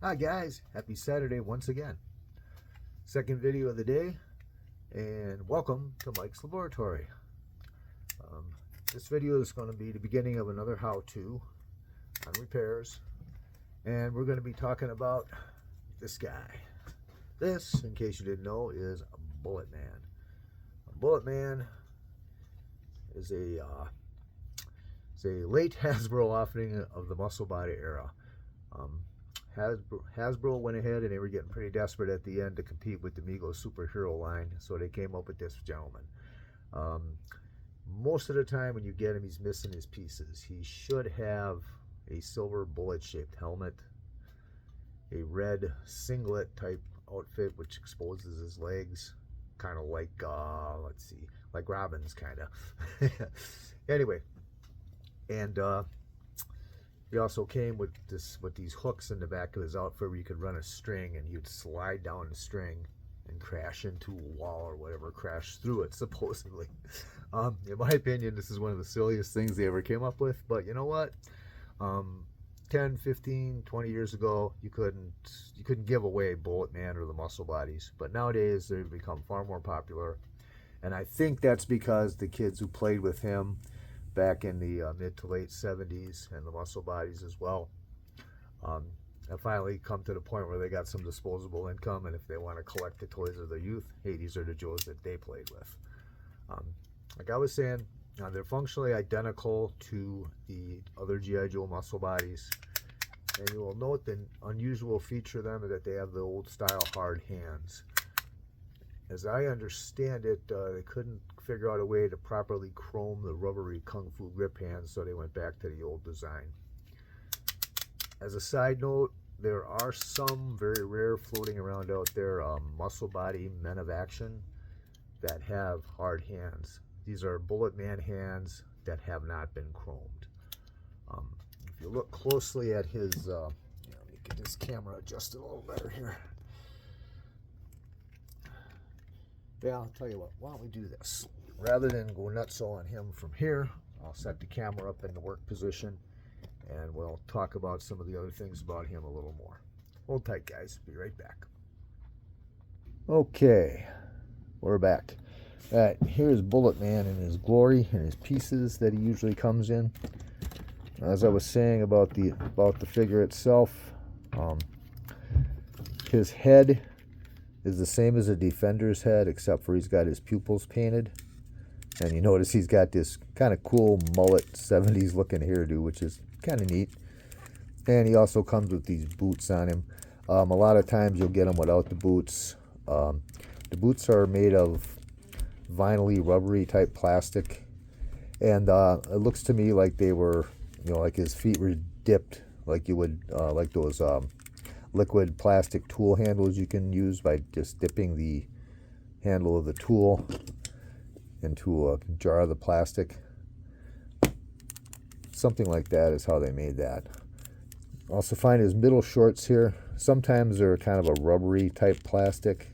Hi guys, happy Saturday once again. Second video of the day, and welcome to Mike's Laboratory. Um, this video is going to be the beginning of another how-to on repairs, and we're going to be talking about this guy. This, in case you didn't know, is a Bulletman. A Bulletman is a late Hasbro offering of the muscle body era. Hasbro went ahead and they were getting pretty desperate at the end to compete with the Mego superhero line, so they came up with this gentleman. Most of the time when you get him, he's missing his pieces. He should have a silver bullet-shaped helmet, a red singlet type outfit which exposes his legs, kind of like like Robin's kind of. Anyway, and he also came with these hooks in the back of his outfit where you could run a string and you'd slide down the string and crash into a wall or whatever, crash through it supposedly. In my opinion, this is one of the silliest things they ever came up with, but you know what? 10, 15, 20 years ago, you couldn't give away Bulletman or the muscle bodies, but nowadays they've become far more popular, and I think that's because the kids who played with him back in the mid to late 70s and the muscle bodies as well have finally come to the point where they got some disposable income, and if they want to collect the toys of their youth, hey, these are the Joes that they played with. Like I was saying, they're functionally identical to the other G.I. Joe muscle bodies, and you will note the unusual feature of them is that they have the old style hard hands. As I understand it, they couldn't figure out a way to properly chrome the rubbery Kung Fu grip hands, so they went back to the old design. As a side note, there are some very rare floating around out there muscle body men of action that have hard hands. These are Bulletman hands that have not been chromed. If you look closely at his, let me get this camera adjusted a little better here. Yeah, I'll tell you what, why don't we do this? Rather than go nuts on him from here, I'll set the camera up in the work position and we'll talk about some of the other things about him a little more. Hold tight, guys. Be right back. Okay, we're back. All right, here's Bulletman in his glory and his pieces that he usually comes in. As I was saying about the figure itself, his head is the same as a Defender's head, except for he's got his pupils painted. And you notice he's got this kind of cool mullet 70s looking hairdo, which is kind of neat. And he also comes with these boots on him. A lot of times you'll get him without the boots. The boots are made of vinyl-y, rubbery type plastic. And it looks to me like they were, like his feet were dipped, like you would, like those liquid plastic tool handles you can use by just dipping the handle of the tool into a jar of the plastic. Something like that is how they made that. Also find his middle shorts here. Sometimes they're kind of a rubbery type plastic,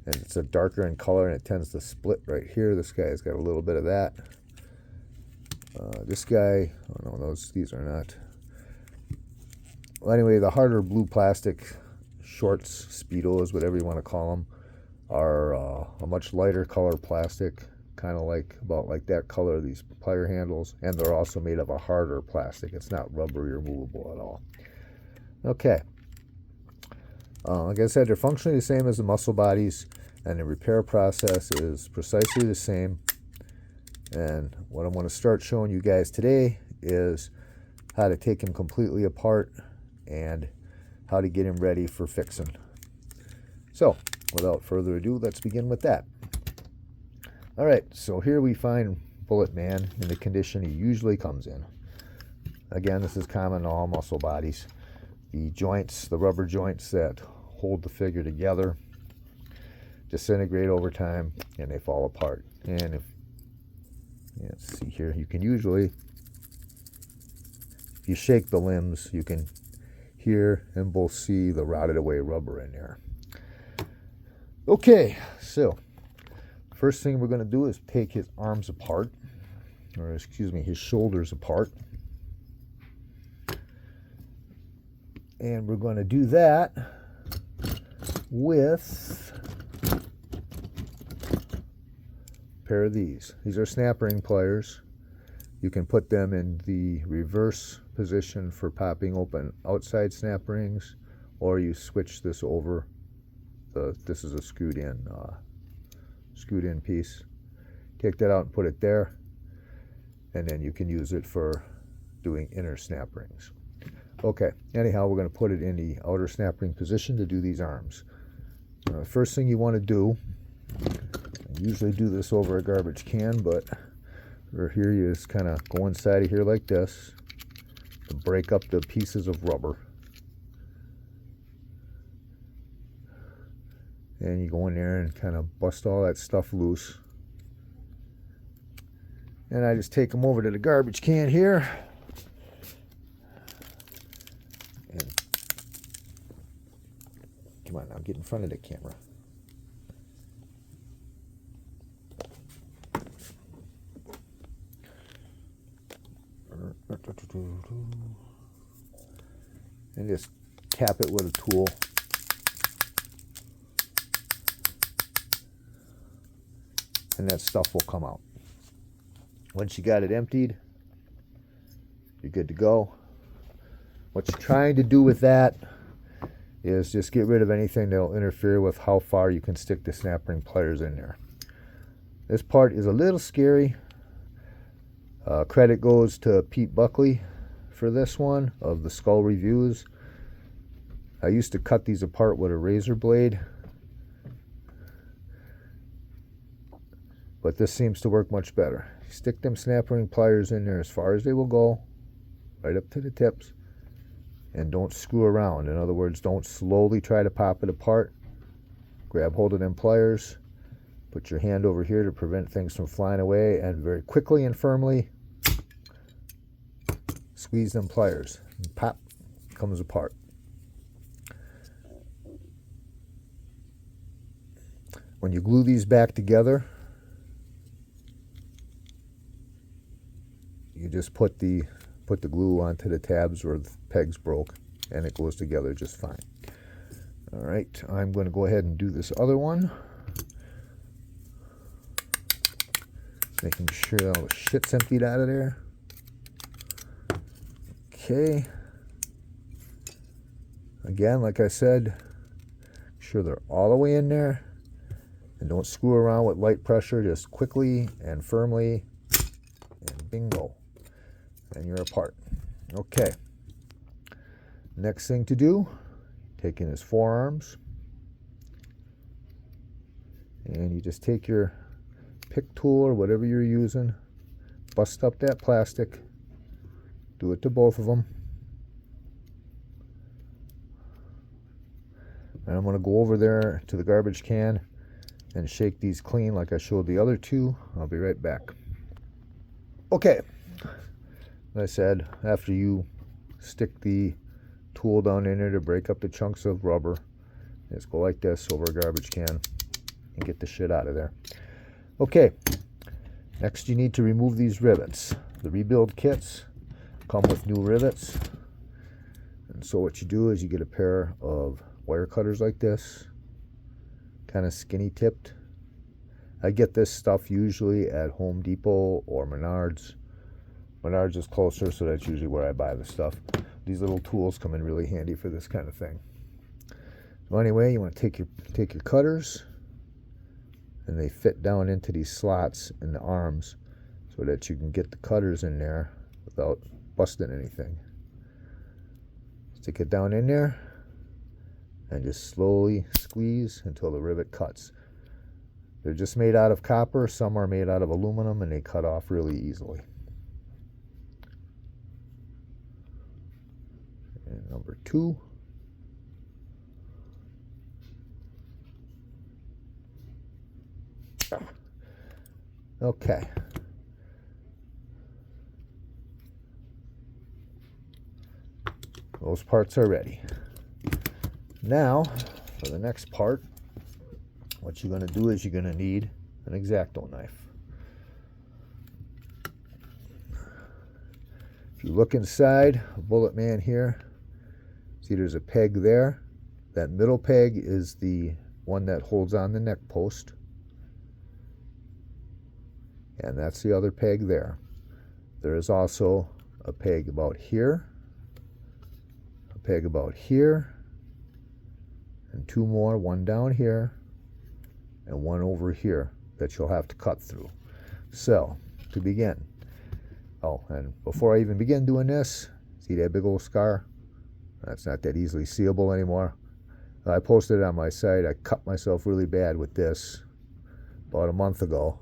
and it's a darker in color and it tends to split right here. This guy's got a little bit of that. This guy, oh no, these are not. Well, anyway, the harder blue plastic shorts, Speedos, whatever you want to call them, are a much lighter color plastic, kind of about like that color, these plier handles, and they're also made of a harder plastic. It's not rubbery or movable at all. Okay. Like I said, they're functionally the same as the muscle bodies, and the repair process is precisely the same. And what I'm going to start showing you guys today is how to take him completely apart and how to get him ready for fixing. So, without further ado, let's begin with that. Alright, so here we find Bulletman in the condition he usually comes in. Again, this is common to all muscle bodies. The joints, the rubber joints that hold the figure together, disintegrate over time and they fall apart. And let's see here, you can usually, if you shake the limbs, you can hear and both see the rotted away rubber in there. Okay, so first thing we're going to do is take his arms apart, or excuse me, his shoulders apart. And we're going to do that with a pair of these. These are snap ring pliers. You can put them in the reverse position for popping open outside snap rings, or you switch this over. This is a screwed in piece. Take that out and put it there, and then you can use it for doing inner snap rings. Okay, anyhow, we're going to put it in the outer snap ring position to do these arms. First thing you want to do, I usually do this over a garbage can, but for here you just kind of go inside of here like this to break up the pieces of rubber. And you go in there and kind of bust all that stuff loose. And I just take them over to the garbage can here. And come on now, get in front of the camera. And just tap it with a tool. And that stuff will come out. Once you got it emptied, you're good to go. What you're trying to do with that is just get rid of anything that will interfere with how far you can stick the snap ring pliers in there. This part is a little scary. Credit goes to Pete Buckley for this one of the Skull Reviews. I used to cut these apart with a razor blade, but this seems to work much better. Stick them snap ring pliers in there as far as they will go, right up to the tips, and don't screw around. In other words, don't slowly try to pop it apart. Grab hold of them pliers, put your hand over here to prevent things from flying away, and very quickly and firmly squeeze them pliers, and pop, comes apart. When you glue these back together, you just put the glue onto the tabs where the pegs broke, and it goes together just fine. All right, I'm going to go ahead and do this other one, making sure all the shit's emptied out of there. Okay. Again, like I said, make sure they're all the way in there, and don't screw around with light pressure. Just quickly and firmly, and bingo, and you're apart. Okay. Next thing to do, taking his forearms, and you just take your pick tool or whatever you're using, bust up that plastic, do it to both of them. And I'm going to go over there to the garbage can and shake these clean like I showed the other two. I'll be right back. Okay, as I said, after you stick the tool down in there to break up the chunks of rubber, just go like this over a garbage can and get the shit out of there. Okay, next you need to remove these rivets. The rebuild kits come with new rivets, and so what you do is you get a pair of wire cutters like this, kind of skinny tipped. I get this stuff usually at Home Depot or Menards. Menards is closer, so that's usually where I buy the stuff. These little tools come in really handy for this kind of thing. So anyway, you want to take your cutters, and they fit down into these slots in the arms so that you can get the cutters in there without busting anything. Stick it down in there and just slowly squeeze until the rivet cuts. They're just made out of copper. Some are made out of aluminum, and they cut off really easily. And number 2. Okay. Those parts are ready. Now, for the next part, what you're going to do is you're going to need an X-Acto knife. If you look inside a Bulletman here, see See, there's a peg there. That middle peg is the one that holds on the neck post. And that's the other peg there. There is also a peg about here, a peg about here, and two more, one down here and one over here that you'll have to cut through. So, to begin, oh, and before I even begin doing this, see that big old scar? That's not that easily seeable anymore. I posted it on my site. I cut myself really bad with this about a month ago.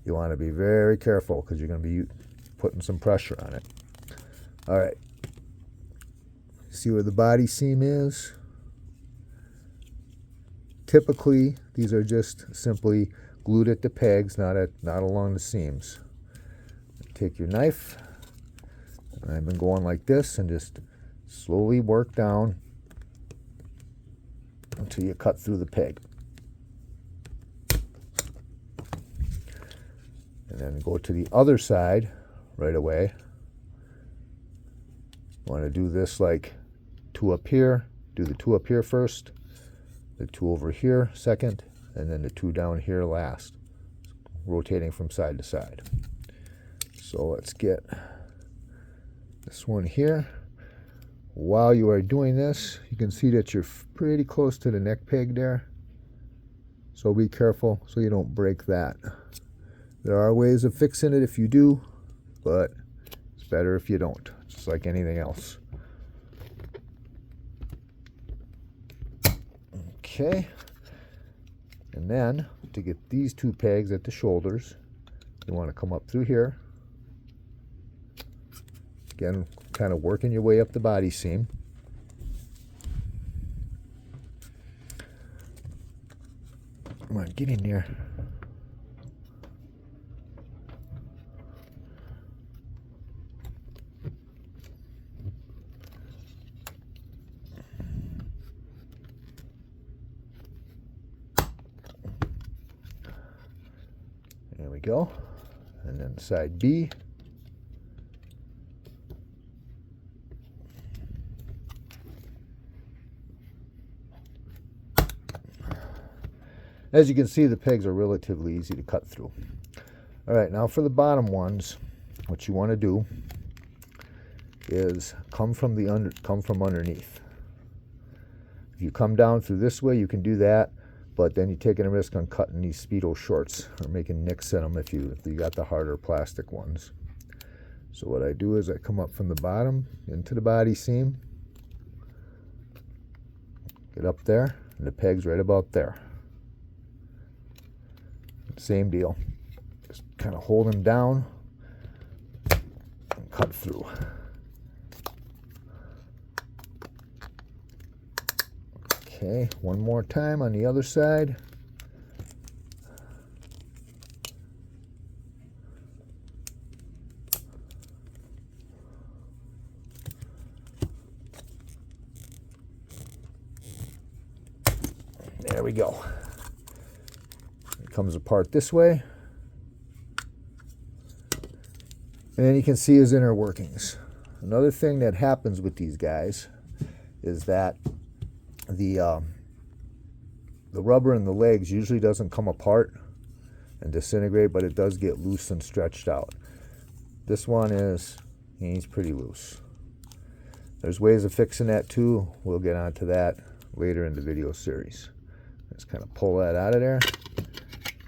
You want to be very careful because you're going to be putting some pressure on it. All right. See where the body seam is? Typically, these are just simply glued at the pegs, not along the seams. Take your knife, and I've been going like this, and just slowly work down until you cut through the peg. And then go to the other side right away. You want to do this like two up here. Do the two up here first, the two over here second, and then the two down here last, rotating from side to side. So let's get this one here. While you are doing this, you can see that you're pretty close to the neck peg there. So be careful so you don't break that. There are ways of fixing it if you do, but it's better if you don't, just like anything else. Okay. And then, to get these two pegs at the shoulders, you want to come up through here. Again, kind of working your way up the body seam. Come on, get in there. There we go. And then side B. As you can see, the pegs are relatively easy to cut through. All right, now for the bottom ones, what you want to do is come from underneath. If you come down through this way, you can do that, but then you're taking a risk on cutting these Speedo shorts or making nicks in them if you got the harder plastic ones. So what I do is I come up from the bottom into the body seam, get up there, and the peg's right about there. Same deal. Just kind of hold them down and cut through. Okay, one more time on the other side. There we go. Comes apart this way, and then you can see his inner workings. Another thing that happens with these guys is that the rubber in the legs usually doesn't come apart and disintegrate, but it does get loose and stretched out. This one he's pretty loose. There's ways of fixing that too. We'll get onto that later in the video series. Just kind of pull that out of there.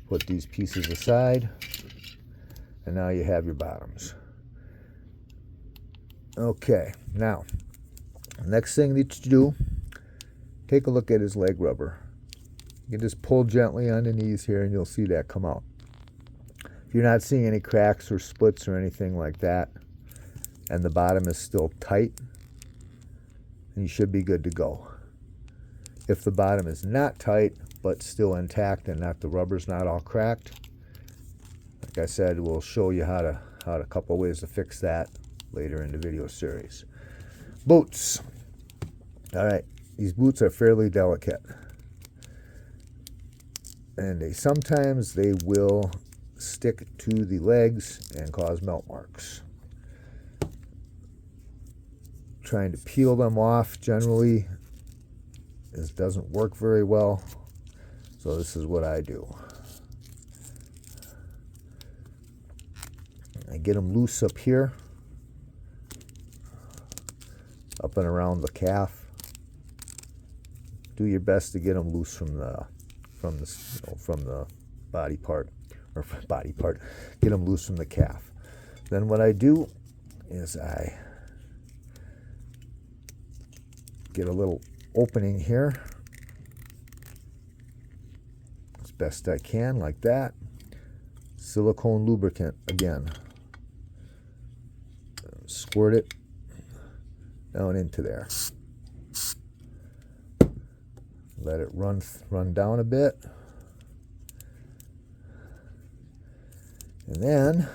Put these pieces aside, and now you have your bottoms. Okay, now, the next thing that you do, take a look at his leg rubber. You can just pull gently on the knees here, and you'll see that come out. If you're not seeing any cracks or splits or anything like that, and the bottom is still tight, then you should be good to go. If the bottom is not tight, but still intact and the rubber's not all cracked, like I said, we'll show you how a couple ways to fix that later in the video series. Boots. All right, these boots are fairly delicate, and sometimes they will stick to the legs and cause melt marks. trying to peel them off generally, this doesn't work very well. So this is what I do. I get them loose up here, up and around the calf. Do your best to get them loose from the body part, or body part. Get them loose from the calf. Then what I do is I get a little opening here as best I can, like that. Silicone lubricant again. Squirt it down into there. Let it run down a bit. And then,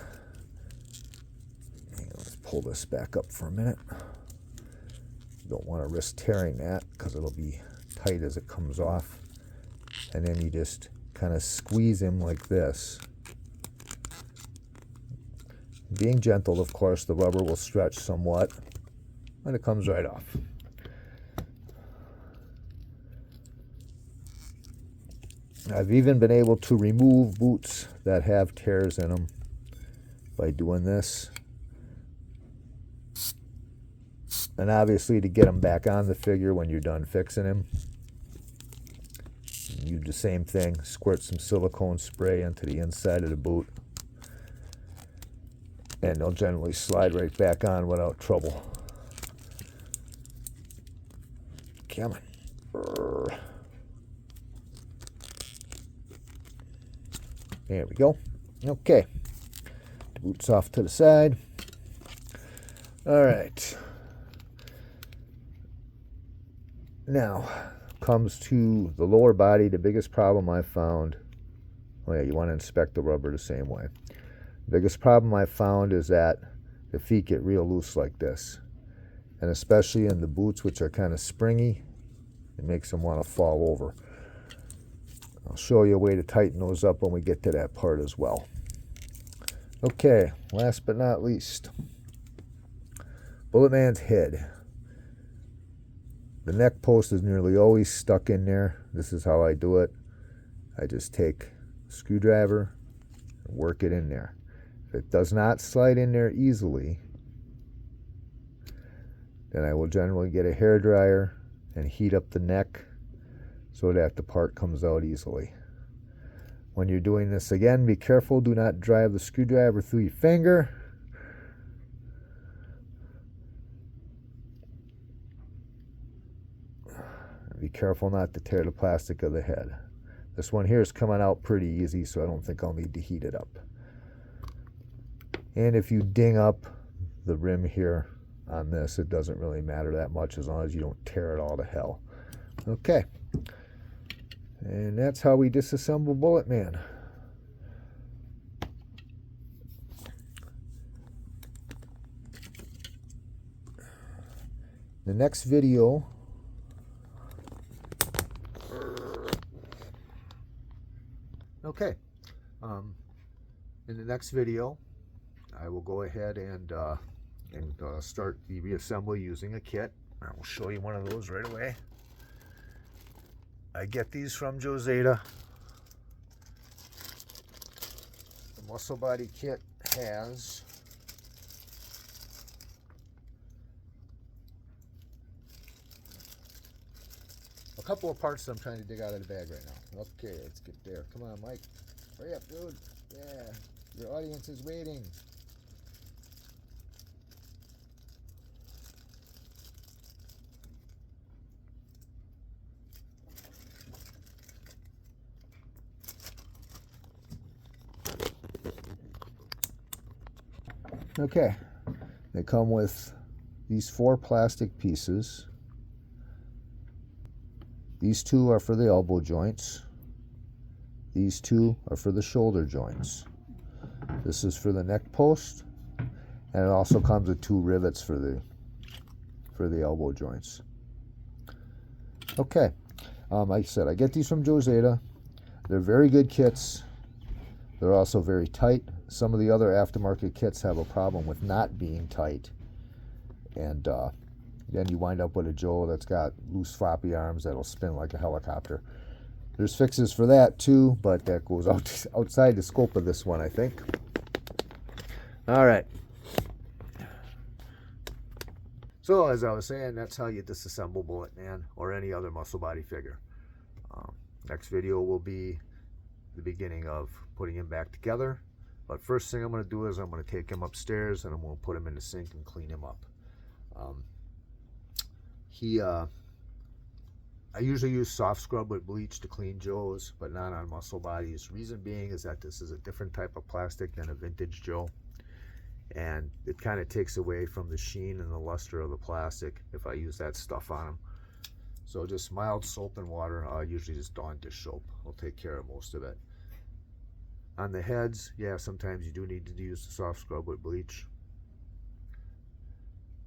let's pull this back up for a minute. Don't want to risk tearing that because it'll be tight as it comes off. And then you just kind of squeeze him like this. Being gentle, of course, the rubber will stretch somewhat when it comes right off. I've even been able to remove boots that have tears in them by doing this. And obviously, to get them back on the figure when you're done fixing him, you do the same thing. Squirt some silicone spray into the inside of the boot, and they'll generally slide right back on without trouble. Come on. There we go. Okay. The boot's off to the side. All right. Now, comes to the lower body. The biggest problem I found, oh yeah, you want to inspect the rubber the same way. The biggest problem I found is that the feet get real loose like this. And especially in the boots, which are kind of springy, it makes them want to fall over. I'll show you a way to tighten those up when we get to that part as well. Okay, last but not least, Bulletman's head. The neck post is nearly always stuck in there. This is how I do it. I just take a screwdriver and work it in there. If it does not slide in there easily, then I will generally get a hairdryer and heat up the neck so that the part comes out easily. When you're doing this again, be careful. Do not drive the screwdriver through your finger. Be careful not to tear the plastic of the head. This one here is coming out pretty easy, so I don't think I'll need to heat it up. And if you ding up the rim here on this, it doesn't really matter that much as long as you don't tear it all to hell. Okay. And that's how we disassemble Bulletman. The next video in the next video, I will go ahead and start the reassembly using a kit. I will show you one of those right away. I get these from Joseta. The muscle body kit has a couple of parts that I'm trying to dig out of the bag right now. Okay, let's get there. Come on, Mike. Hurry up, dude. Yeah, your audience is waiting. Okay, they come with these 4 plastic pieces. These 2 are for the elbow joints. These 2 are for the shoulder joints. This is for the neck post, and it also comes with 2 rivets for the elbow joints. Okay, like I said, I get these from Joseta. They're very good kits. They're also very tight. Some of the other aftermarket kits have a problem with not being tight, and then you wind up with a Joe that's got loose floppy arms that'll spin like a helicopter. There's fixes for that too, but that goes outside the scope of this one, I think. All right. So as I was saying, that's how you disassemble Bulletman or any other muscle body figure. Next video will be the beginning of putting him back together. But first thing I'm going to do is I'm going to take him upstairs and I'm going to put him in the sink and clean him up. I usually use soft scrub with bleach to clean Joes, but not on muscle bodies. Reason being is that this is a different type of plastic than a vintage Joe. And it kind of takes away from the sheen and the luster of the plastic if I use that stuff on them. So just mild soap and water, usually just Dawn dish soap, will take care of most of it. On the heads, yeah, sometimes you do need to use the soft scrub with bleach.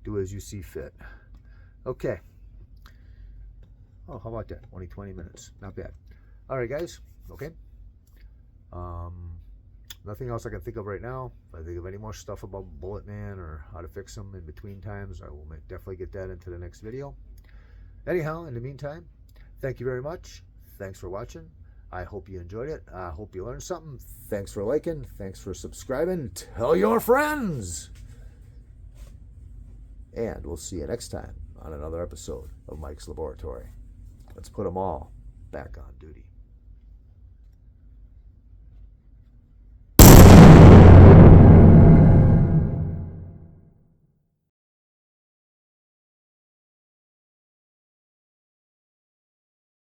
Do as you see fit. Okay. Oh, how about that? Only 20 minutes. Not bad. All right, guys. Okay. Nothing else I can think of right now. If I think of any more stuff about Bulletman or how to fix them in between times, I will definitely get that into the next video. Anyhow, in the meantime, thank you very much. Thanks for watching. I hope you enjoyed it. I hope you learned something. Thanks for liking. Thanks for subscribing. Tell your friends. And we'll see you next time on another episode of Mike's Laboratory. Let's put them all back on duty.